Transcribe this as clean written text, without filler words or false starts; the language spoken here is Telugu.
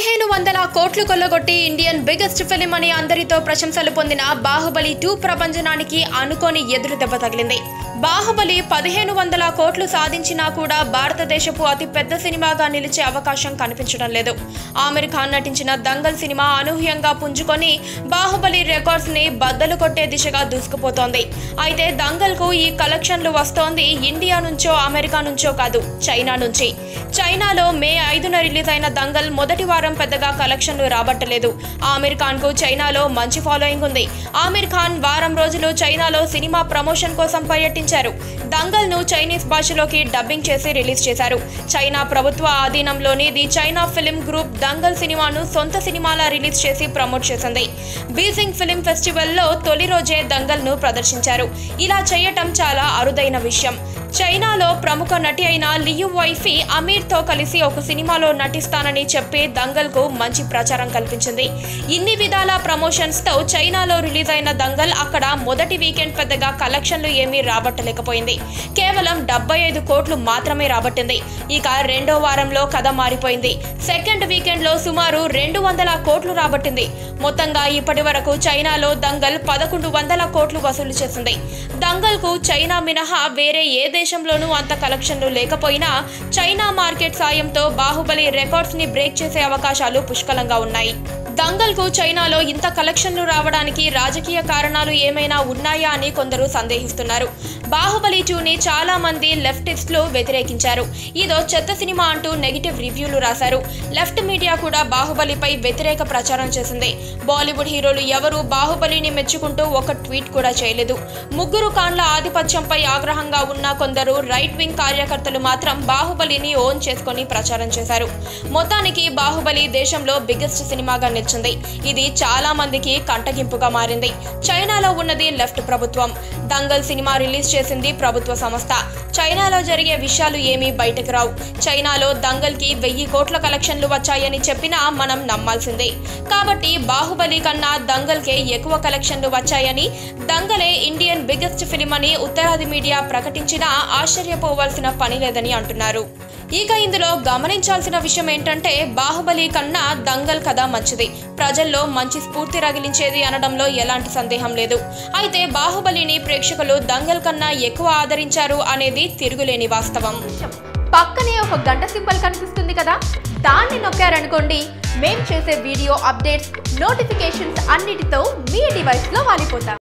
1500 కోట్లు కొల్లగొట్టి ఇండియన్ బిగ్గెస్ట్ ఫిలిం అని అందరితో ప్రశంసలు పొందిన బాహుబలి 2 ప్రభంజనానికి అనుకోని ఎదురు దెబ్బ తగిలింది. బాహుబలి 1500 కోట్లు సాధించినా కూడా భారతదేశపు అతి పెద్ద సినిమాగా నిలిచే అవకాశం కనిపించడం లేదు. ఆమిర్ ఖాన్ నటించిన దంగల్ సినిమా అనూహ్యంగా పుంజుకొని బాహుబలి రికార్డ్స్ ని బద్దలు కొట్టే దిశగా దూసుకుపోతోంది. అయితే దంగల్ కు ఈ కలెక్షన్లు వస్తోంది ఇండియా నుంచో అమెరికా నుంచో కాదు, చైనా నుంచి. చైనాలో మే 5న రిలీజ్ అయిన దంగల్ మొదటి వారం పెద్దగా కలెక్షన్లు రాబట్టలేదు. ఆమిర్ ఖాన్ కు చైనాలో మంచి ఫాలోయింగ్ ఉంది. ఆమిర్ ఖాన్ వారం రోజులు చైనాలో సినిమా ప్రమోషన్ కోసం పర్యటించారు. దంగల్ ను చైనీస్ భాషలోకి డబ్బింగ్ చేసి రిలీజ్ చేశారు. చైనా ప్రభుత్వ ఆధీనంలోని the China film group Dangal సినిమాను సొంత సినిమాలా రిలీజ్ చేసి ప్రమోట్ చేసింది. బీజింగ్ ఫిల్మ్ ఫెస్టివల్ లో తొలి రోజే దంగల్ ను ప్రదర్శించారు. ఇలా చేయటం చాలా అరుదైన విషయం. చైనాలో ప్రముఖ నటి అయిన లియు వైఫీ అమీర్ తో కలిసి ఒక సినిమాలో నటిస్తానని చెప్పి దంగల్ కు మంచి ప్రచారం కల్పించింది. ఇన్ని విధాల ప్రమోషన్స్ తో చైనాలో రిలీజ్ అయిన దంగల్ అక్కడ మొదటి వీకెండ్ పెద్దగా కలెక్షన్లు ఏమీ రాబట్టలేకపోయింది. కేవలం 75 కోట్లు మాత్రమే రాబట్టింది. ఇక రెండో వారంలో కథ మారిపోయింది. సెకండ్ వీకెండ్ లో సుమారు 200 కోట్లు రాబట్టింది. మొత్తంగా ఇప్పటి వరకు చైనాలో దంగల్ 1100 కోట్లు వసూలు చేసింది. దంగల్ కు చైనా మినహా వేరే ఏ దేశంలోనూ అంత కలెక్షన్లు లేకపోయినా చైనా మార్కెట్ సాయంతో బాహుబలి రికార్డ్స్ ని బ్రేక్ చేసే అవకాశాలు పుష్కలంగా ఉన్నాయి. దంగల్ కు చైనాలో ఇంత కలెక్షన్లు రావడానికి రాజకీయ కారణాలు ఏమైనా ఉన్నాయా అని కొందరు సందేహిస్తున్నారు. బాహుబలి 2ని చాలా మంది లెఫ్టిస్టులు వ్యతిరేకించారు. ఇదో చెత్త సినిమా అంటూ నెగిటివ్ రివ్యూలు రాశారు. లెఫ్ట్ మీడియా కూడా బాహుబలిపై వ్యతిరేక ప్రచారం చేసింది. బాలీవుడ్ హీరోలు ఎవరూ బాహుబలిని మెచ్చుకుంటూ ఒక ట్వీట్ కూడా చేయలేదు. ముగ్గురు ఖాన్ల ఆధిపత్యంపై ఆగ్రహంగా ఉన్న కొందరు రైట్ వింగ్ కార్యకర్తలు మాత్రం బాహుబలిని ఓన్ చేసుకొని ప్రచారం చేశారు. మొత్తానికి బాహుబలి దేశంలో బిగ్గెస్ట్ సినిమాగా నిలిచింది. ఇది చాలా మందికి కంటగింపుగా మారింది. చైనాలో ఉన్నది లెఫ్ట్ ప్రభుత్వం. దంగల్ సినిమా రిలీజ్ చేసింది ప్రభుత్వ సంస్థ. చైనాలో జరిగే విషయాలు ఏమీ బయటకు రావు. చైనాలో దంగల్ కి 1000 కోట్ల కలెక్షన్లు వచ్చాయని చెప్పినా మనం నమ్మాల్సిందే. కాబట్టి బాహుబలి కన్నా దంగల్ కే ఎక్కువ కలెక్షన్లు వచ్చాయని, దంగలే ఇండియన్ బిగ్గెస్ట్ ఫిలిం అని ఉత్తరాది మీడియా ప్రకటించినా ఆశ్చర్యపోవాల్సిన పని లేదని అంటున్నారు. ఇక ఇందులో గమనించాల్సిన విషయం ఏంటంటే బాహుబలి కన్నా దంగల్ కథ మంచిది, ప్రజల్లో మంచి స్ఫూర్తి రగిలించేది అనడంలో ఎలాంటి సందేహం లేదు. అయితే బాహుబలిని ప్రేక్షకులు దంగల్ కన్నా ఎక్కువ ఆదరించారు అనేది తిరుగులేని వాస్తవం. పక్కనే ఒక గంట సింబల్ కనిపిస్తుంది కదా, దాన్ని నొక్కారనుకోండి మేం చేసే వీడియో అప్డేట్స్, నోటిఫికేషన్స్ అన్నిటితో మీ డివైస్ లో వాలిపోతాం.